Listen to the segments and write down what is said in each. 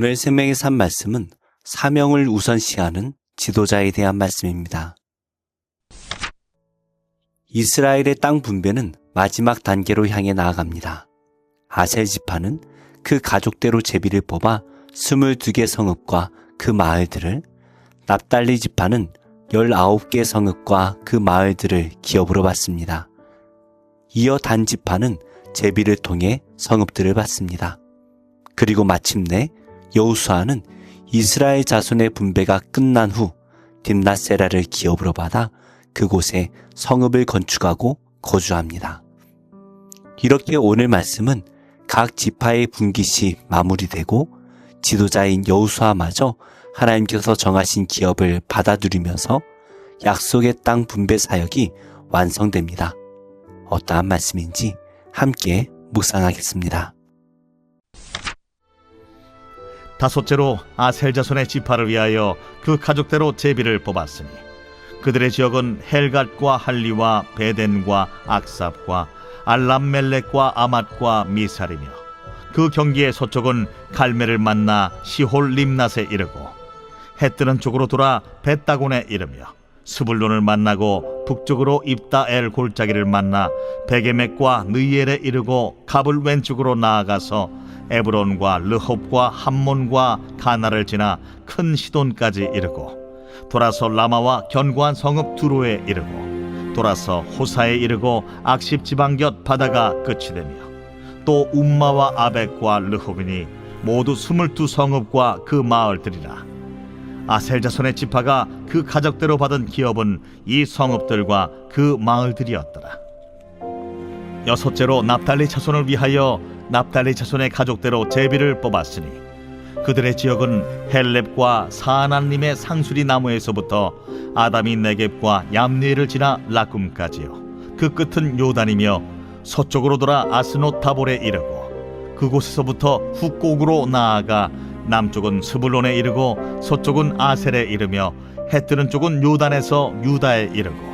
오늘 생명의 산 말씀은 사명을 우선시하는 지도자에 대한 말씀입니다. 이스라엘의 땅 분배는 마지막 단계로 향해 나아갑니다. 아셀 지파는 그 가족대로 제비를 뽑아 22개 성읍과 그 마을들을, 납달리 지파는 19개 성읍과 그 마을들을 기업으로 받습니다. 이어 단 지파는 제비를 통해 성읍들을 받습니다. 그리고 마침내 여호수아는 이스라엘 자손의 분배가 끝난 후 딥낫세라를 기업으로 받아 그곳에 성읍을 건축하고 거주합니다. 이렇게 오늘 말씀은 각 지파의 분깃이 마무리되고 지도자인 여호수아마저 하나님께서 정하신 기업을 받아들이면서 약속의 땅 분배 사역이 완성됩니다. 어떠한 말씀인지 함께 묵상하겠습니다. 다섯째로 아셀 자손의 지파를 위하여 그 가족대로 제비를 뽑았으니 그들의 지역은 헬갓과 할리와 베덴과 악삽과 알람멜렉과 아맛과 미살이며 그 경기의 서쪽은 갈멜을 만나 시홀 림낫에 이르고 해 뜨는 쪽으로 돌아 벳다곤에 이르며 스불론을 만나고 북쪽으로 입다엘 골짜기를 만나 베게멕과 느이엘에 이르고 갑을 왼쪽으로 나아가서 에브론과 르홉과 함몬과 가나를 지나 큰 시돈까지 이르고 돌아서 라마와 견고한 성읍 두로에 이르고 돌아서 호사에 이르고 악십 지방 곁 바다가 끝이 되며 또 움마와 아벡과 르홉이니 모두 22성읍과 그 마을들이라. 아셀 자손의 지파가 그 가족대로 받은 기업은 이 성읍들과 그 마을들이었더라. 여섯째로 납달리 자손을 위하여 납달리 자손의 가족대로 제비를 뽑았으니 그들의 지역은 헬렙과 사아난림의 상수리 나무에서부터 아담이 네겝과 얌리엘을 지나 라쿰까지요. 그 끝은 요단이며 서쪽으로 돌아 아스노 타볼에 이르고 그곳에서부터 훅곡으로 나아가 남쪽은 스불론에 이르고 서쪽은 아셀에 이르며 해 뜨는 쪽은 요단에서 유다에 이르고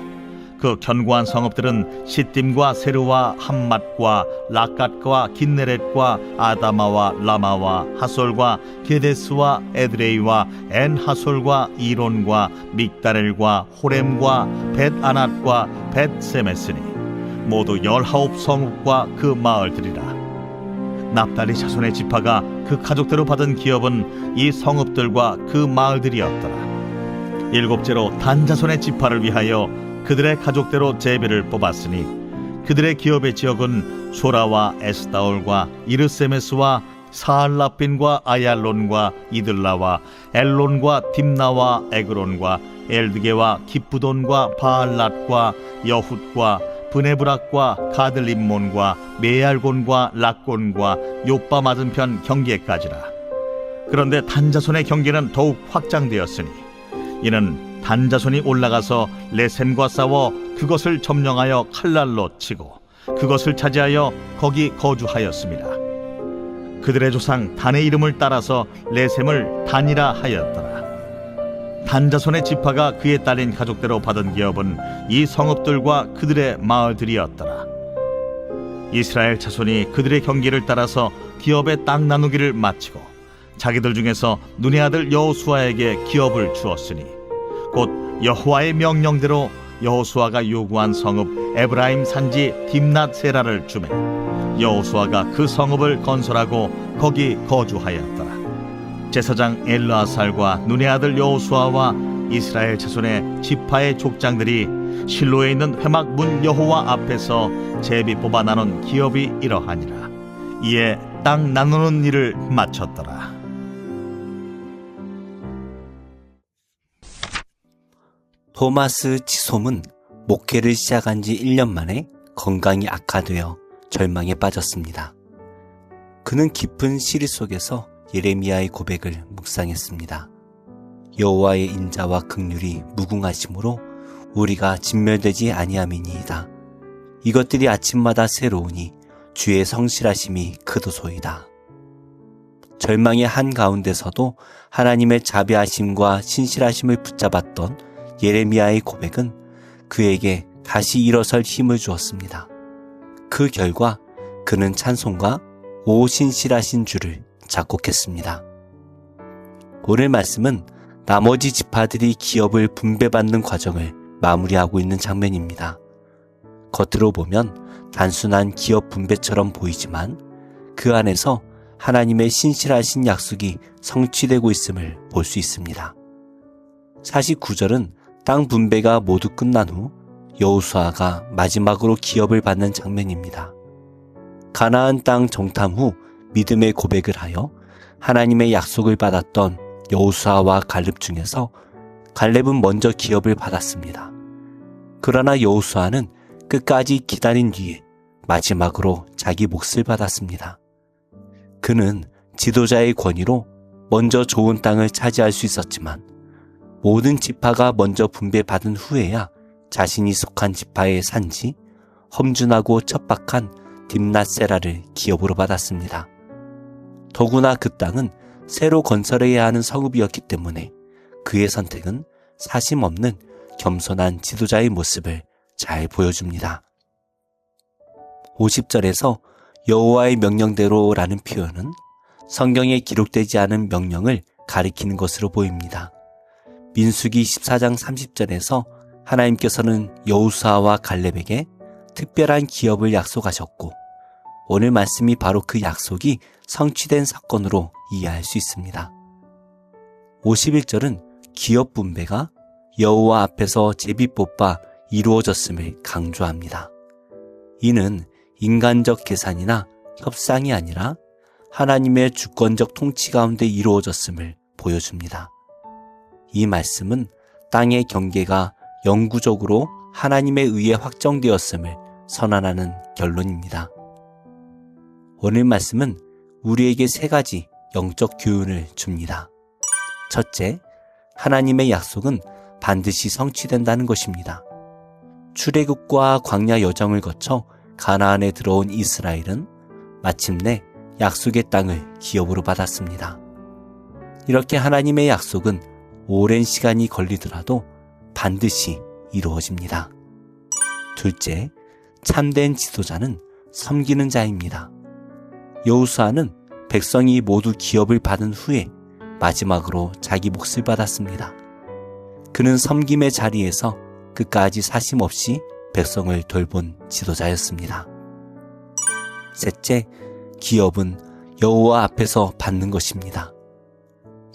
그 견고한 성읍들은 시딤과 세르와 함맛과 라갓과 긴네렛과 아다마와 라마와 하솔과 게데스와 에드레이와 엔하솔과 이론과 믹다렐과 호렘과 벳아낫과 벳세메스니 모두 19성읍과 그 마을들이라. 납달리 자손의 지파가 그 가족대로 받은 기업은 이 성읍들과 그 마을들이었더라. 일곱째로 단 자손의 지파를 위하여 그들의 가족대로 제비를 뽑았으니 그들의 기업의 지역은 소라와 에스다올과 이르세메스와 사알라핀과 아얄론과 이들라와 엘론과 딥나와 에그론과 엘드게와 기쁘돈과 바알랏과 여훗과 브네브락과 가들림몬과 메알곤과 락곤과 요빠 맞은편 경계까지라. 그런데 단자손의 경계는 더욱 확장되었으니 이는 단자손이 올라가서 레셈과 싸워 그것을 점령하여 칼날로 치고 그것을 차지하여 거기 거주하였습니다. 그들의 조상 단의 이름을 따라서 레셈을 단이라 하였더라. 단자손의 지파가 그에 딸린 가족대로 받은 기업은 이 성읍들과 그들의 마을들이었더라. 이스라엘 자손이 그들의 경계를 따라서 기업의 땅 나누기를 마치고 자기들 중에서 눈의 아들 여호수아에게 기업을 주었으니 곧 여호와의 명령대로 여호수아가 요구한 성읍 에브라임 산지 딥낫세라를 주매 여호수아가 그 성읍을 건설하고 거기 거주하였더라. 제사장 엘르아살과 눈의 아들 여호수아와 이스라엘 자손의 지파의 족장들이 실로에 있는 회막 문 여호와 앞에서 제비 뽑아 나눈 기업이 이러하니라. 이에 땅 나누는 일을 마쳤더라. 토마스 치솜은 목회를 시작한 지 1년 만에 건강이 악화되어 절망에 빠졌습니다. 그는 깊은 시리 속에서 예레미야의 고백을 묵상했습니다. 여호와의 인자와 긍휼이 무궁하심으로 우리가 진멸되지 아니함이니이다. 이것들이 아침마다 새로우니 주의 성실하심이 크도소이다. 절망의 한가운데서도 하나님의 자비하심과 신실하심을 붙잡았던 예레미야의 고백은 그에게 다시 일어설 힘을 주었습니다. 그 결과 그는 찬송가 오 신실하신 주를 작곡했습니다. 오늘 말씀은 나머지 지파들이 기업을 분배받는 과정을 마무리하고 있는 장면입니다. 겉으로 보면 단순한 기업 분배처럼 보이지만 그 안에서 하나님의 신실하신 약속이 성취되고 있음을 볼 수 있습니다. 49절은 땅 분배가 모두 끝난 후 여호수아가 마지막으로 기업을 받는 장면입니다. 가나안 땅 정탐 후 믿음의 고백을 하여 하나님의 약속을 받았던 여호수아와 갈렙 중에서 갈렙은 먼저 기업을 받았습니다. 그러나 여호수아는 끝까지 기다린 뒤에 마지막으로 자기 몫을 받았습니다. 그는 지도자의 권위로 먼저 좋은 땅을 차지할 수 있었지만 모든 지파가 먼저 분배받은 후에야 자신이 속한 지파의 산지 험준하고 척박한 딥낫세라를 기업으로 받았습니다. 더구나 그 땅은 새로 건설해야 하는 성읍이었기 때문에 그의 선택은 사심 없는 겸손한 지도자의 모습을 잘 보여줍니다. 50절에서 여호와의 명령대로라는 표현은 성경에 기록되지 않은 명령을 가리키는 것으로 보입니다. 민수기 14장 30절에서 하나님께서는 여호수아와 갈렙에게 특별한 기업을 약속하셨고 오늘 말씀이 바로 그 약속이 성취된 사건으로 이해할 수 있습니다. 51절은 기업 분배가 여호와 앞에서 제비 뽑아 이루어졌음을 강조합니다. 이는 인간적 계산이나 협상이 아니라 하나님의 주권적 통치 가운데 이루어졌음을 보여줍니다. 이 말씀은 땅의 경계가 영구적으로 하나님에 의해 확정되었음을 선언하는 결론입니다. 오늘 말씀은 우리에게 세 가지 영적 교훈을 줍니다. 첫째, 하나님의 약속은 반드시 성취된다는 것입니다. 출애굽과 광야 여정을 거쳐 가나안에 들어온 이스라엘은 마침내 약속의 땅을 기업으로 받았습니다. 이렇게 하나님의 약속은 오랜 시간이 걸리더라도 반드시 이루어집니다. 둘째, 참된 지도자는 섬기는 자입니다. 여호수아는 백성이 모두 기업을 받은 후에 마지막으로 자기 몫을 받았습니다. 그는 섬김의 자리에서 끝까지 사심 없이 백성을 돌본 지도자였습니다. 셋째, 기업은 여호와 앞에서 받는 것입니다.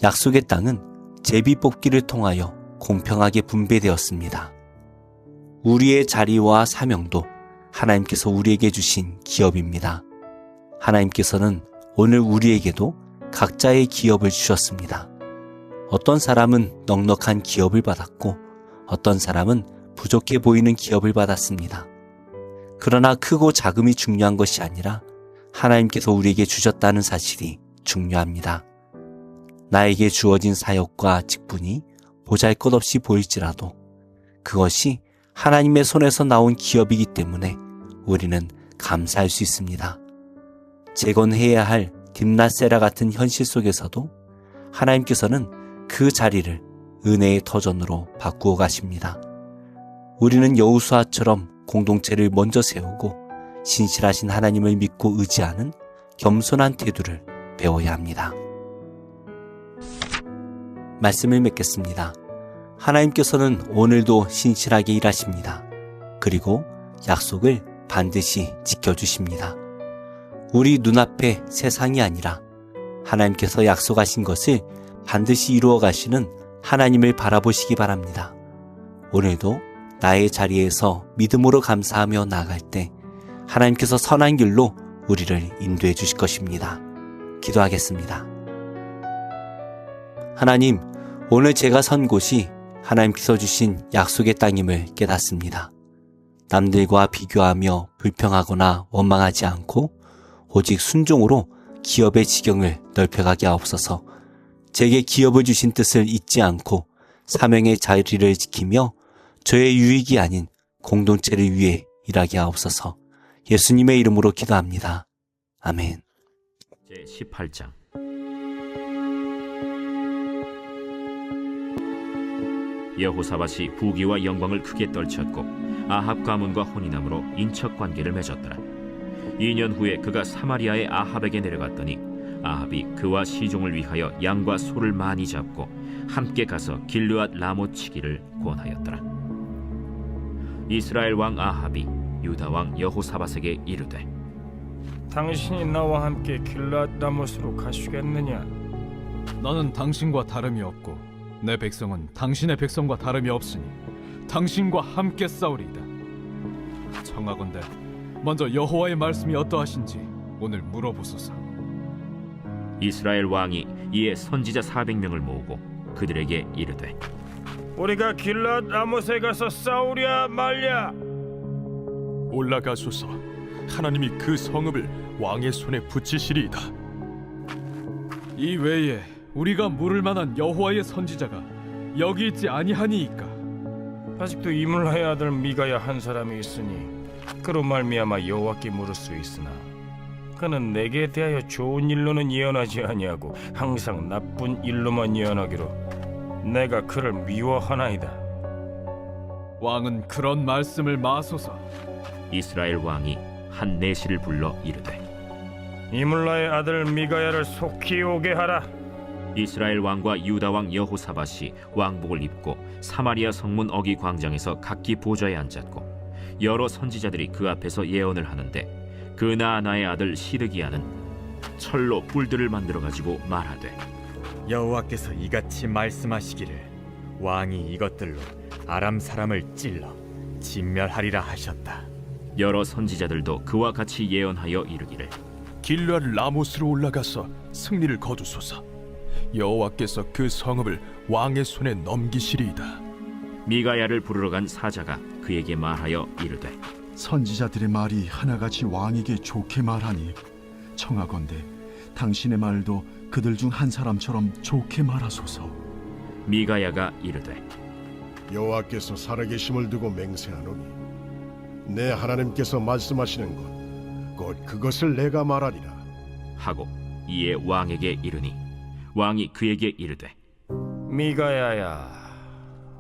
약속의 땅은 제비 뽑기를 통하여 공평하게 분배되었습니다. 우리의 자리와 사명도 하나님께서 우리에게 주신 기업입니다. 하나님께서는 오늘 우리에게도 각자의 기업을 주셨습니다. 어떤 사람은 넉넉한 기업을 받았고 어떤 사람은 부족해 보이는 기업을 받았습니다. 그러나 크고 작음이 중요한 것이 아니라 하나님께서 우리에게 주셨다는 사실이 중요합니다. 나에게 주어진 사역과 직분이 보잘것없이 보일지라도 그것이 하나님의 손에서 나온 기업이기 때문에 우리는 감사할 수 있습니다. 재건해야 할 딥낫세라 같은 현실 속에서도 하나님께서는 그 자리를 은혜의 터전으로 바꾸어 가십니다. 우리는 여호수아처럼 공동체를 먼저 세우고 신실하신 하나님을 믿고 의지하는 겸손한 태도를 배워야 합니다. 말씀을 맺겠습니다. 하나님께서는 오늘도 신실하게 일하십니다. 그리고 약속을 반드시 지켜주십니다. 우리 눈앞에 세상이 아니라 하나님께서 약속하신 것을 반드시 이루어 가시는 하나님을 바라보시기 바랍니다. 오늘도 나의 자리에서 믿음으로 감사하며 나아갈 때 하나님께서 선한 길로 우리를 인도해 주실 것입니다. 기도하겠습니다. 하나님, 오늘 제가 선 곳이 하나님께서 주신 약속의 땅임을 깨닫습니다. 남들과 비교하며 불평하거나 원망하지 않고 오직 순종으로 기업의 지경을 넓혀가게 하옵소서. 제게 기업을 주신 뜻을 잊지 않고 사명의 자리를 지키며 저의 유익이 아닌 공동체를 위해 일하게 하옵소서. 예수님의 이름으로 기도합니다. 아멘. 제18장 여호사밧이 부귀와 영광을 크게 떨쳤고 아합 가문과 혼인함으로 인척 관계를 맺었더라. 2년 후에 그가 사마리아의 아합에게 내려갔더니 아합이 그와 시종을 위하여 양과 소를 많이 잡고 함께 가서 길르앗 라못 치기를 권하였더라. 이스라엘 왕 아합이 유다 왕 여호사밧에게 이르되 당신이 나와 함께 길앗 라못으로 가시겠느냐? 나는 당신과 다름이 없고 내 백성은 당신의 백성과 다름이 없으니 당신과 함께 싸우리이다. 청하건대 먼저 여호와의 말씀이 어떠하신지 오늘 물어보소서. 이스라엘 왕이 이에 선지자 400명을 모으고 그들에게 이르되 우리가 길앗 라못에 가서 싸우랴 말랴? 올라가소서. 하나님이 그 성읍을 왕의 손에 붙이시리이다. 이 외에 우리가 물을 만한 여호와의 선지자가 여기 있지 아니하니이까. 아직도 이물라의 아들 미가야 한 사람이 있으니 그로 말미암아 여호와께 물을 수 있으나 그는 내게 대하여 좋은 일로는 예언하지 아니하고 항상 나쁜 일로만 예언하기로 내가 그를 미워하나이다. 왕은 그런 말씀을 마소서. 이스라엘 왕이 한 내시를 불러 이르되 이물라의 아들 미가야를 속히 오게 하라. 이스라엘 왕과 유다 왕 여호사밧이 왕복을 입고 사마리아 성문 어기 광장에서 각기 보좌에 앉았고 여러 선지자들이 그 앞에서 예언을 하는데 그 나아나의 아들 시드기야는 철로 뿔들을 만들어 가지고 말하되 여호와께서 이같이 말씀하시기를 왕이 이것들로 아람 사람을 찔러 진멸하리라 하셨다. 여러 선지자들도 그와 같이 예언하여 이르기를 길르앗 라못으로 올라가서 승리를 거두소서. 여호와께서 그 성읍을 왕의 손에 넘기시리이다. 미가야를 부르러 간 사자가 그에게 말하여 이르되 선지자들의 말이 하나같이 왕에게 좋게 말하니 청하건대 당신의 말도 그들 중 한 사람처럼 좋게 말하소서. 미가야가 이르되 여호와께서 살아계심을 두고 맹세하노니 내 하나님께서 말씀하시는 것 곧 그것을 내가 말하리라 하고 이에 왕에게 이르니 왕이 그에게 이르되 미가야야,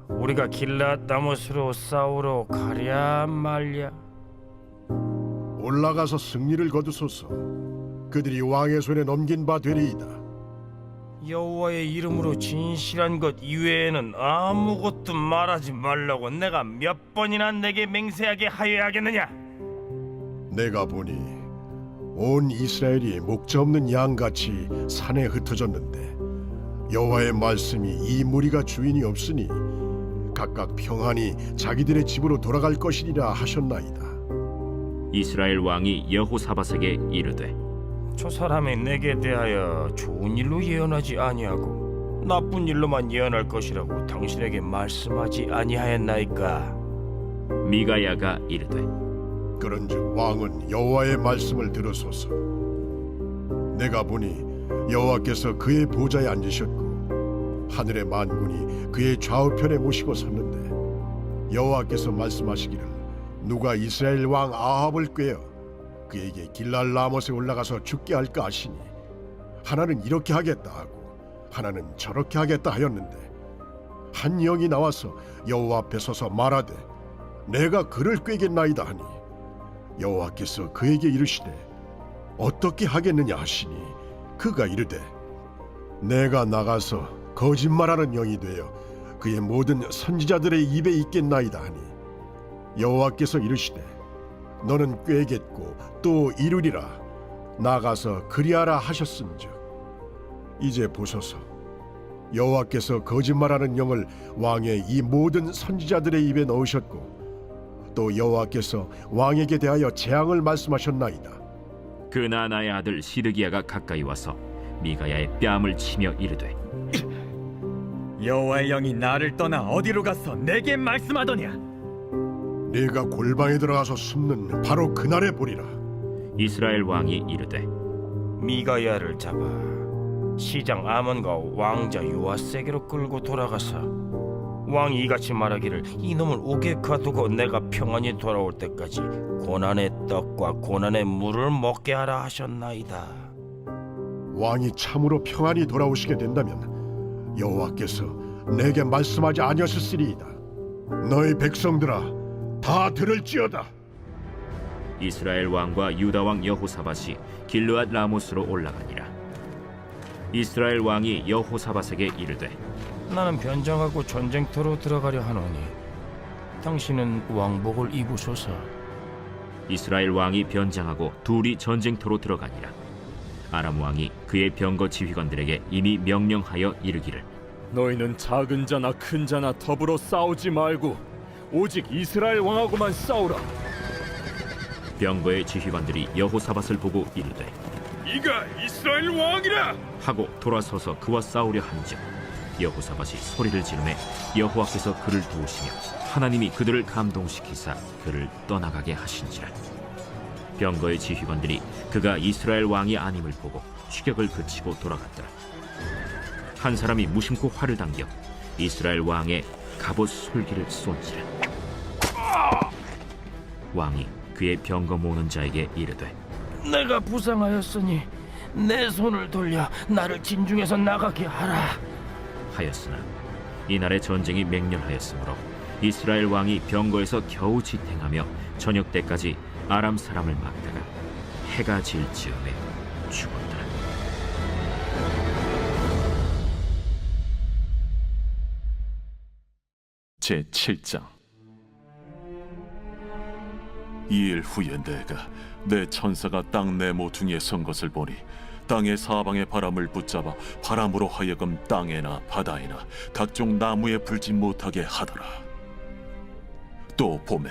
우리가 길앗 라못으로 싸우러 가랴 말랴? 올라가서 승리를 거두소서. 그들이 왕의 손에 넘긴 바 되리이다. 여호와의 이름으로 진실한 것 이외에는 아무것도 말하지 말라고 내가 몇 번이나 내게 맹세하게 하여야 하겠느냐? 내가 보니 온 이스라엘이 목자 없는 양같이 산에 흩어졌는데 여호와의 말씀이 이 무리가 주인이 없으니 각각 평안히 자기들의 집으로 돌아갈 것이리라 하셨나이다. 이스라엘 왕이 여호사밧에게 이르되 저 사람이 내게 대하여 좋은 일로 예언하지 아니하고 나쁜 일로만 예언할 것이라고 당신에게 말씀하지 아니하였나이까? 미가야가 이르되 그런즉 왕은 여호와의 말씀을 들으소서. 내가 보니 여호와께서 그의 보좌에 앉으셨고 하늘의 만군이 그의 좌우편에 모시고 섰는데 여호와께서 말씀하시기를 누가 이스라엘 왕 아합을 꾀어 그에게 길랄 라못에 올라가서 죽게 할까 하시니 하나는 이렇게 하겠다 하고 하나는 저렇게 하겠다 하였는데 한 영이 나와서 여호와 앞에 서서 말하되 내가 그를 꾀겠나이다 하니 여호와께서 그에게 이르시되 어떻게 하겠느냐 하시니 그가 이르되 내가 나가서 거짓말하는 영이 되어 그의 모든 선지자들의 입에 있겠나이다 하니 여호와께서 이르시되 너는 꾀겠고 또 이루리라 나가서 그리하라 하셨음즉 이제 보소서 여호와께서 거짓말하는 영을 왕의 이 모든 선지자들의 입에 넣으셨고 또 여호와께서 왕에게 대하여 재앙을 말씀하셨나이다. 그 나나의 아들 시드기야가 가까이 와서 미가야의 뺨을 치며 이르되 여호와의 영이 나를 떠나 어디로 가서 내게 말씀하더냐? 네가 골방에 들어가서 숨는 바로 그날에 보리라. 이스라엘 왕이 이르되 미가야를 잡아 시장 아몬과 왕자 요아세게로 끌고 돌아가서 왕이 이같이 말하기를 이놈을 옥에 가두고 내가 평안히 돌아올 때까지 고난의 떡과 고난의 물을 먹게 하라 하셨나이다. 왕이 참으로 평안히 돌아오시게 된다면 여호와께서 내게 말씀하지 아니하셨으리이다. 너희 백성들아 다 들을지어다. 이스라엘 왕과 유다 왕 여호사밧이 길르앗 라못으로 올라가니라. 이스라엘 왕이 여호사밧에게 이르되 나는 변장하고 전쟁터로 들어가려 하노니 당신은 왕복을 입으소서. 이스라엘 왕이 변장하고 둘이 전쟁터로 들어가니라. 아람 왕이 그의 병거 지휘관들에게 이미 명령하여 이르기를 너희는 작은 자나 큰 자나 더불어 싸우지 말고 오직 이스라엘 왕하고만 싸우라. 병거의 지휘관들이 여호사밧을 보고 이르되 이가 이스라엘 왕이라 하고 돌아서서 그와 싸우려 한즉 여호사밧이 소리를 지르매 여호와께서 그를 도우시며 하나님이 그들을 감동시키사 그를 떠나가게 하신지라. 병거의 지휘관들이 그가 이스라엘 왕이 아님을 보고 추격을 그치고 돌아갔더라. 한 사람이 무심코 활을 당겨 이스라엘 왕의 갑옷 솔기를 쏜지라. 왕이 그의 병거 모는 자에게 이르되 내가 부상하였으니 내 손을 돌려 나를 진중에서 나가게 하라 하였으나 이날의 전쟁이 맹렬하였으므로 이스라엘 왕이 병거에서 겨우 지탱하며 저녁 때까지 아람 사람을 막다가 해가 질 즈음에 죽었더라. 제7장. 이일 후에 내가 내 천사가 땅 내 모퉁이에 선 것을 보니 땅의 사방의 바람을 붙잡아 바람으로 하여금 땅에나 바다에나 각종 나무에 불지 못하게 하더라. 또 봄에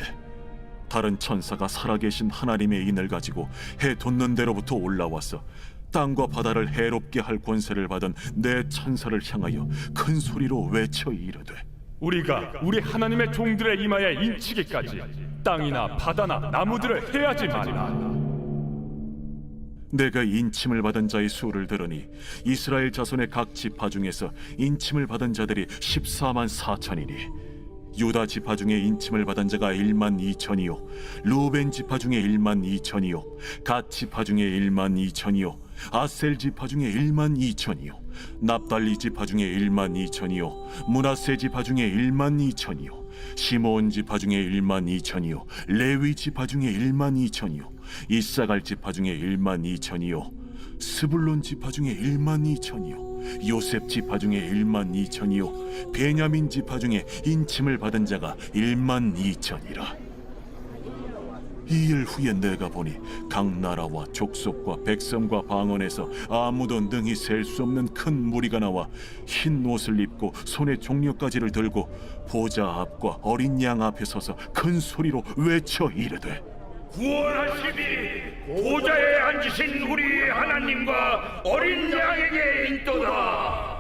다른 천사가 살아계신 하나님의 인을 가지고 해 돋는 데로부터 올라와서 땅과 바다를 해롭게 할 권세를 받은 내 천사를 향하여 큰 소리로 외쳐 이르되 우리가 우리 하나님의 종들의 이마에 인치기까지 땅이나 바다나 나무들을 해하지 말라. 내가 인침을 받은 자의 수를 들으니 이스라엘 자손의 각 지파 중에서 인침을 받은 자들이 14만 4천이니 유다 지파 중에 인침을 받은 자가 1만 2천이요 루벤 지파 중에 1만 2천이요 갓 지파 중에 1만 2천이요 아셀 지파 중에 1만 2천이요 납달리 지파 중에 1만 2천이요 므낫세 지파 중에 1만 2천이요 시므온 지파 중에 1만 2천이요 레위 지파 중에 1만 2천이요 이사갈 지파 중에 1만 2천이요 스불론 지파 중에 1만 2천이요 요셉 지파 중에 1만 2천이요 베냐민 지파 중에 인침을 받은 자가 1만 2천이라. 이일 후에 내가 보니 각 나라와 족속과 백성과 방언에서 아무도 능히 셀 수 없는 큰 무리가 나와 흰 옷을 입고 손에 종려가지를 들고 보좌 앞과 어린 양 앞에 서서 큰 소리로 외쳐 이르되 구원하시니 보좌에 앉으신 우리 하나님과 어린 양에게 있도다.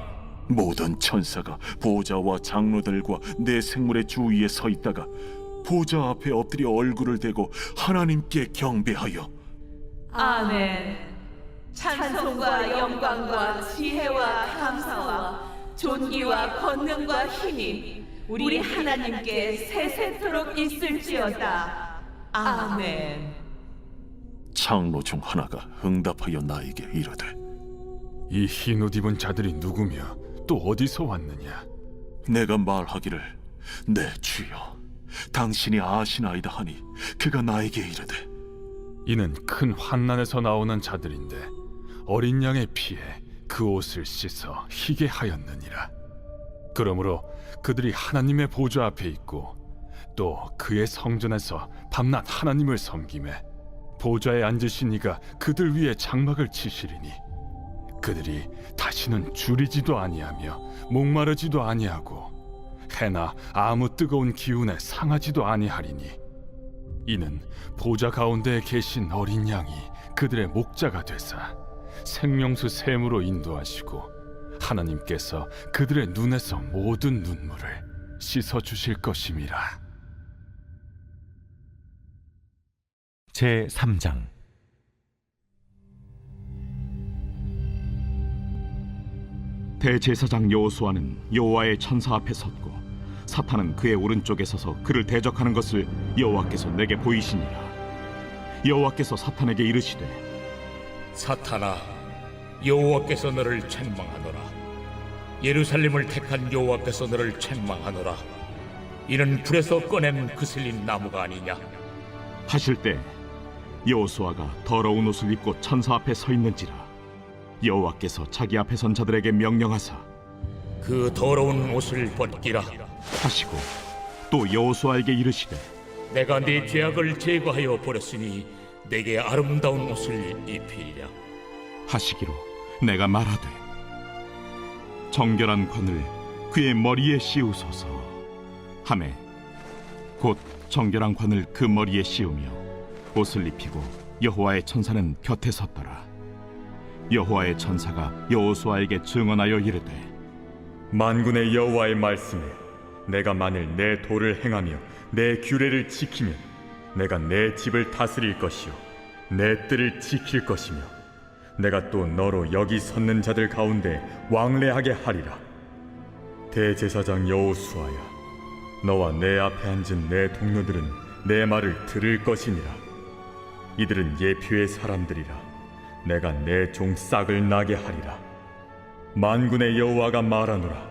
모든 천사가 보좌와 장로들과 내 생물의 주위에 서 있다가 보좌 앞에 엎드려 얼굴을 대고 하나님께 경배하여 아멘. 찬송과 영광과 지혜와 감사와 존귀와 권능과 힘이 우리 하나님께 세세토록 있을지어다. 아멘. 장로 중 하나가 응답하여 나에게 이르되 이 흰 옷 입은 자들이 누구며 또 어디서 왔느냐? 내가 말하기를 내 주여 당신이 아시나이다 하니 그가 나에게 이르되 이는 큰 환난에서 나오는 자들인데 어린 양의 피에 그 옷을 씻어 희게 하였느니라. 그러므로 그들이 하나님의 보좌 앞에 있고 또 그의 성전에서 밤낮 하나님을 섬기매 보좌에 앉으신 이가 그들 위에 장막을 치시리니 그들이 다시는 줄이지도 아니하며 목마르지도 아니하고 해나 아무 뜨거운 기운에 상하지도 아니하리니 이는 보좌 가운데에 계신 어린 양이 그들의 목자가 되사 생명수 샘으로 인도하시고 하나님께서 그들의 눈에서 모든 눈물을 씻어 주실 것임이라. 제3장. 대제사장 여호수아는 여호와의 천사 앞에 섰고 사탄은 그의 오른쪽에 서서 그를 대적하는 것을 여호와께서 내게 보이시니라. 여호와께서 사탄에게 이르시되 사탄아, 여호와께서 너를 책망하노라. 예루살렘을 택한 여호와께서 너를 책망하노라. 이는 불에서 꺼낸 그슬린 나무가 아니냐 하실 때 여호수아가 더러운 옷을 입고 천사 앞에 서 있는지라. 여호와께서 자기 앞에 선 자들에게 명령하사 그 더러운 옷을 벗기라. 하시고 또 여호수아에게 이르시되 내가 네 죄악을 제거하여 버렸으니 내게 아름다운 옷을 입히리라. 하시기로 내가 말하되 정결한 관을 그의 머리에 씌우소서 하매 곧 정결한 관을 그 머리에 씌우며 옷을 입히고 여호와의 천사는 곁에 섰더라. 여호와의 천사가 여호수아에게 증언하여 이르되 만군의 여호와의 말씀에 내가 만일 내 도를 행하며 내 규례를 지키면 내가 내 집을 다스릴 것이요 내 뜰을 지킬 것이며 내가 또 너로 여기 섰는 자들 가운데 왕래하게 하리라. 대제사장 여호수아야, 너와 내 앞에 앉은 내 동료들은 내 말을 들을 것이니라. 이들은 예표의 사람들이라. 내가 내 종 싹을 나게 하리라. 만군의 여호와가 말하노라.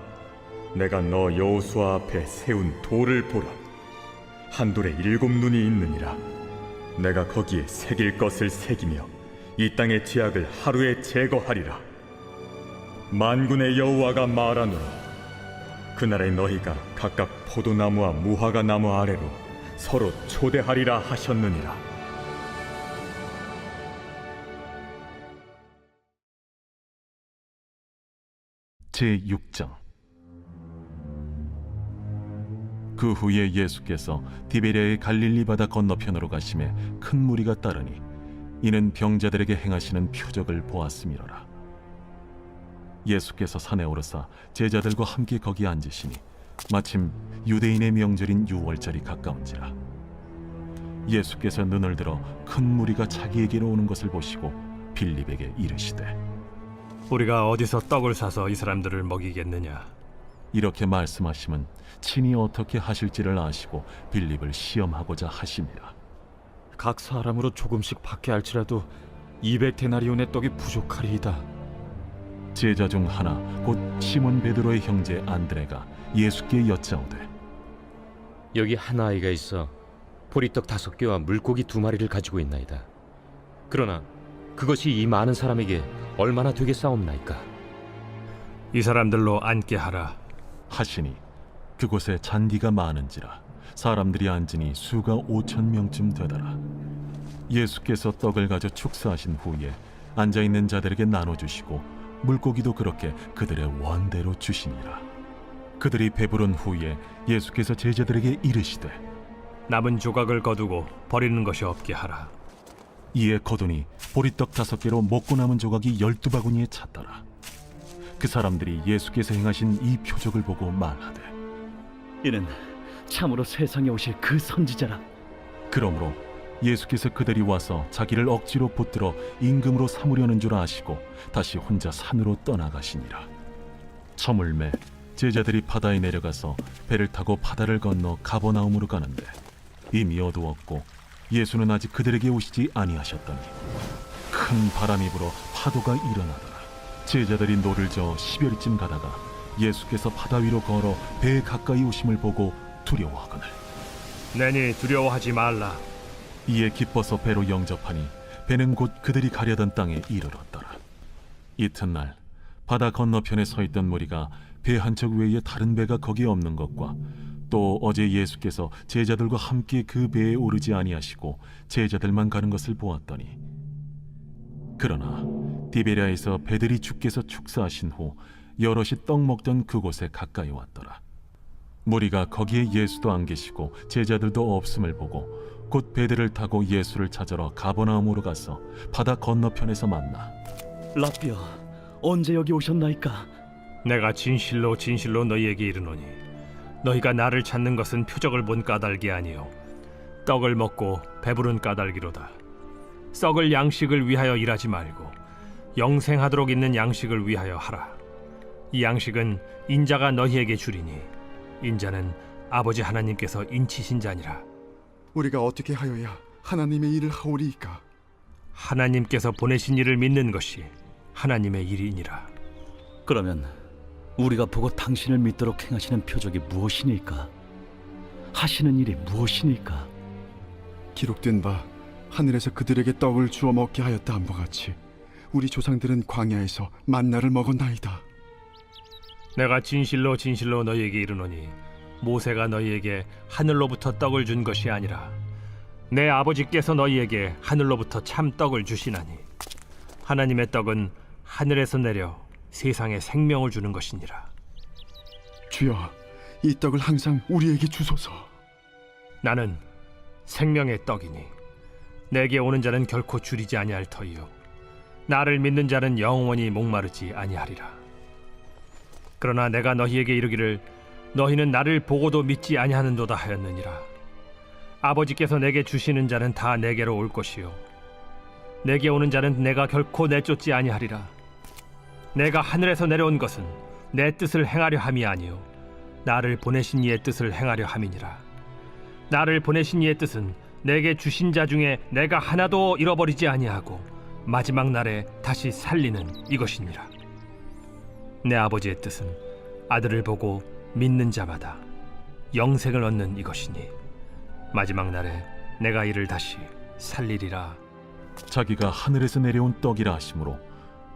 내가 너 여호수아 앞에 세운 돌을 보라. 한 돌에 7 눈이 있느니라. 내가 거기에 새길 것을 새기며 이 땅의 죄악을 하루에 제거하리라. 만군의 여호와가 말하노라. 그날에 너희가 각각 포도나무와 무화과 나무 아래로 서로 초대하리라 하셨느니라. 제6장. 그 후에 예수께서 디베랴의 갈릴리 바다 건너편으로 가심에 큰 무리가 따르니 이는 병자들에게 행하시는 표적을 보았음이로라. 예수께서 산에 오르사 제자들과 함께 거기 앉으시니 마침 유대인의 명절인 유월절이 가까운지라. 예수께서 눈을 들어 큰 무리가 자기에게로 오는 것을 보시고 빌립에게 이르시되 우리가 어디서 떡을 사서 이 사람들을 먹이겠느냐? 이렇게 말씀하심은 친히 어떻게 하실지를 아시고 빌립을 시험하고자 하심이라. 각 사람으로 조금씩 받게 할지라도 200데나리온의 떡이 부족하리이다. 제자 중 하나 곧 시몬 베드로의 형제 안드레가 예수께 여짜오되 여기 한 아이가 있어 보리떡 5개와 물고기 2마리를 가지고 있나이다. 그러나 그것이 이 많은 사람에게 얼마나 되겠사옵나이까? 이 사람들로 앉게 하라 하시니 그곳에 잔디가 많은지라 사람들이 앉으니 수가 5,000명쯤 되더라. 예수께서 떡을 가져 축사하신 후에 앉아있는 자들에게 나눠주시고 물고기도 그렇게 그들의 원대로 주시니라. 그들이 배부른 후에 예수께서 제자들에게 이르시되 남은 조각을 거두고 버리는 것이 없게 하라. 이에 거두니 보리떡 5개로 먹고 남은 조각이 12바구니에 찼더라. 그 사람들이 예수께서 행하신 이 표적을 보고 말하되 이는 참으로 세상에 오실 그 선지자라. 그러므로 예수께서 그들이 와서 자기를 억지로 붙들어 임금으로 삼으려는 줄 아시고 다시 혼자 산으로 떠나가시니라. 저물매 제자들이 바다에 내려가서 배를 타고 바다를 건너 가버나움으로 가는데 이미 어두웠고 예수는 아직 그들에게 오시지 아니하셨더니 큰 바람이 불어 파도가 일어나더라. 제자들이 노를 저어 10여리쯤 가다가 예수께서 바다 위로 걸어 배에 가까이 오심을 보고 두려워하거늘 내니 두려워하지 말라. 이에 기뻐서 배로 영접하니 배는 곧 그들이 가려던 땅에 이르렀더라. 이튿날 바다 건너편에 서 있던 무리가 배 한 척 외에 다른 배가 거기에 없는 것과 또 어제 예수께서 제자들과 함께 그 배에 오르지 아니하시고 제자들만 가는 것을 보았더니 그러나 디베랴에서 배들이 주께서 축사하신 후 여럿이 떡 먹던 그곳에 가까이 왔더라. 무리가 거기에 예수도 안 계시고 제자들도 없음을 보고 곧 배들을 타고 예수를 찾으러 가버나움으로 가서 바다 건너편에서 만나 라삐어, 언제 여기 오셨나이까? 내가 진실로 진실로 너희에게 이르노니 너희가 나를 찾는 것은 표적을 본 까닭이 아니요 떡을 먹고 배부른 까닭이로다. 썩을 양식을 위하여 일하지 말고 영생하도록 있는 양식을 위하여 하라. 이 양식은 인자가 너희에게 주리니 인자는 아버지 하나님께서 인치신 자니라. 우리가 어떻게 하여야 하나님의 일을 하오리이까? 하나님께서 보내신 이를 믿는 것이 하나님의 일이니라. 그러면 우리가 보고 당신을 믿도록 행하시는 표적이 무엇이니까? 하시는 일이 무엇이니까? 기록된 바 하늘에서 그들에게 떡을 주어 먹게 하였다 함과 같이 우리 조상들은 광야에서 만나를 먹었나이다. 내가 진실로 진실로 너희에게 이르노니 모세가 너희에게 하늘로부터 떡을 준 것이 아니라 내 아버지께서 너희에게 하늘로부터 참 떡을 주시나니 하나님의 떡은 하늘에서 내려 세상에 생명을 주는 것이니라. 주여, 이 떡을 항상 우리에게 주소서. 나는 생명의 떡이니 내게 오는 자는 결코 줄이지 아니할 터이요 나를 믿는 자는 영원히 목마르지 아니하리라. 그러나 내가 너희에게 이르기를 너희는 나를 보고도 믿지 아니하는도다 하였느니라. 아버지께서 내게 주시는 자는 다 내게로 올 것이요 내게 오는 자는 내가 결코 내쫓지 아니하리라. 내가 하늘에서 내려온 것은 내 뜻을 행하려 함이 아니요 나를 보내신 이의 뜻을 행하려 함이니라. 나를 보내신 이의 뜻은 내게 주신 자 중에 내가 하나도 잃어버리지 아니하고 마지막 날에 다시 살리는 이것이니라. 내 아버지의 뜻은 아들을 보고 믿는 자마다 영생을 얻는 이것이니 마지막 날에 내가 이를 다시 살리리라. 자기가 하늘에서 내려온 떡이라 하심으로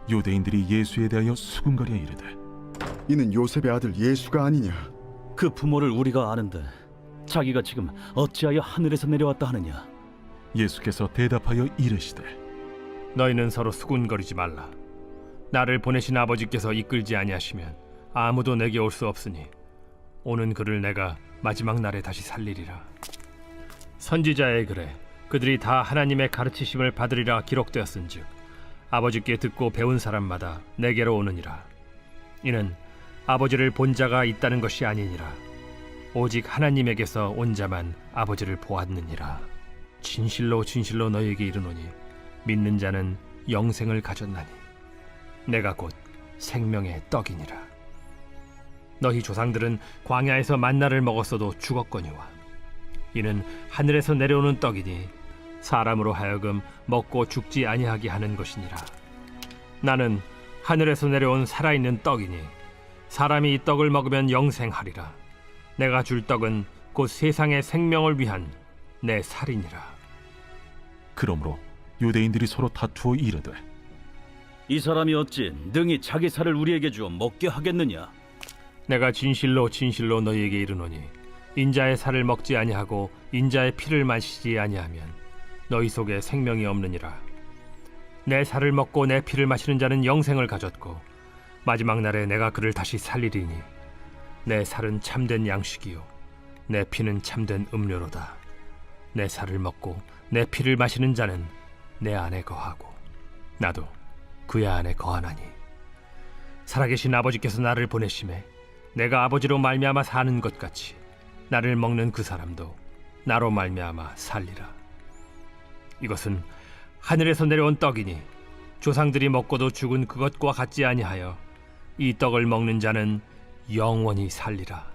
유대인들이 예수에 대하여 수군거려 이르되 이는 요셉의 아들 예수가 아니냐? 그 부모를 우리가 아는데 자기가 지금 어찌하여 하늘에서 내려왔다 하느냐? 예수께서 대답하여 이르시되 너희는 서로 수군거리지 말라. 나를 보내신 아버지께서 이끌지 아니하시면 아무도 내게 올 수 없으니 오는 그를 내가 마지막 날에 다시 살리리라. 선지자의 글에 그들이 다 하나님의 가르치심을 받으리라 기록되었은즉 아버지께 듣고 배운 사람마다 내게로 오느니라. 이는 아버지를 본 자가 있다는 것이 아니니라. 오직 하나님에게서 온 자만 아버지를 보았느니라. 진실로 진실로 너희에게 이르노니 믿는 자는 영생을 가졌나니 내가 곧 생명의 떡이니라. 너희 조상들은 광야에서 만나를 먹었어도 죽었거니와 이는 하늘에서 내려오는 떡이니 사람으로 하여금 먹고 죽지 아니하게 하는 것이니라. 나는 하늘에서 내려온 살아있는 떡이니 사람이 이 떡을 먹으면 영생하리라. 내가 줄 떡은 곧 세상의 생명을 위한 내 살이니라. 그러므로 유대인들이 서로 다투어 이르되 이 사람이 어찌 능히 자기 살을 우리에게 주어 먹게 하겠느냐? 내가 진실로 진실로 너희에게 이르노니 인자의 살을 먹지 아니하고 인자의 피를 마시지 아니하면 너희 속에 생명이 없느니라. 내 살을 먹고 내 피를 마시는 자는 영생을 가졌고 마지막 날에 내가 그를 다시 살리리니 내 살은 참된 양식이요 내 피는 참된 음료로다. 내 살을 먹고 내 피를 마시는 자는 내 안에 거하고 나도 그의 안에 거하나니 살아계신 아버지께서 나를 보내심에 내가 아버지로 말미암아 사는 것 같이 나를 먹는 그 사람도 나로 말미암아 살리라. 이것은 하늘에서 내려온 떡이니 조상들이 먹고도 죽은 그것과 같지 아니하여 이 떡을 먹는 자는 영원히 살리라.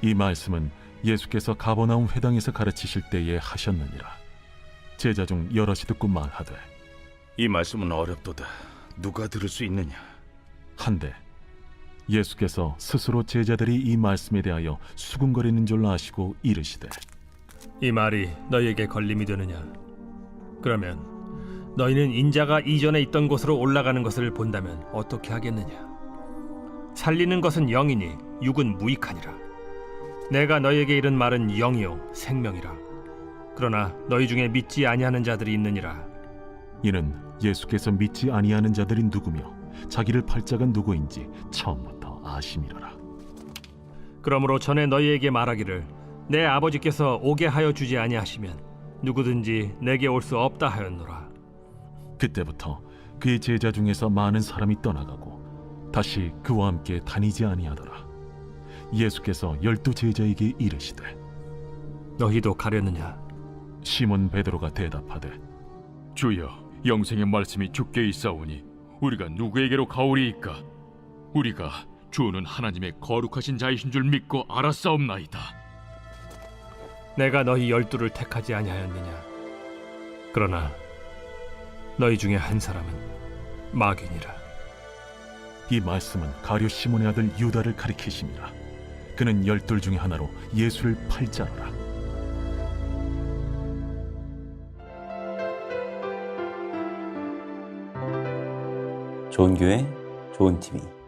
이 말씀은 예수께서 가버나움 회당에서 가르치실 때에 하셨느니라. 제자 중 여럿이 듣고 말하되 이 말씀은 어렵도다. 누가 들을 수 있느냐? 한데 예수께서 스스로 제자들이 이 말씀에 대하여 수군거리는 줄 아시고 이르시되 이 말이 너희에게 걸림이 되느냐? 그러면 너희는 인자가 이전에 있던 곳으로 올라가는 것을 본다면 어떻게 하겠느냐? 살리는 것은 영이니 육은 무익하니라. 내가 너희에게 이른 말은 영이요 생명이라. 그러나 너희 중에 믿지 아니하는 자들이 있느니라. 이는 예수께서 믿지 아니하는 자들이 누구며 자기를 팔 자가 누구인지 처음부터 아심이로라. 그러므로 전에 너희에게 말하기를 내 아버지께서 오게 하여 주지 아니하시면 누구든지 내게 올 수 없다 하였노라. 그때부터 그의 제자 중에서 많은 사람이 떠나가고 다시 그와 함께 다니지 아니하더라. 예수께서 12 제자에게 이르시되 너희도 가려느냐? 시몬 베드로가 대답하되 주여, 영생의 말씀이 주께 있사오니 우리가 누구에게로 가오리이까? 우리가 주는 하나님의 거룩하신 자이신 줄 믿고 알았사옵나이다. 내가 너희 12를 택하지 아니하였느냐? 그러나 너희 중에 한 사람은 마귀니라. 이 말씀은 가룟 시몬의 아들 유다를 가리키심이라. 그는 12 중에 하나로 예수를 팔 자로라. 좋은 교회, 좋은 TV.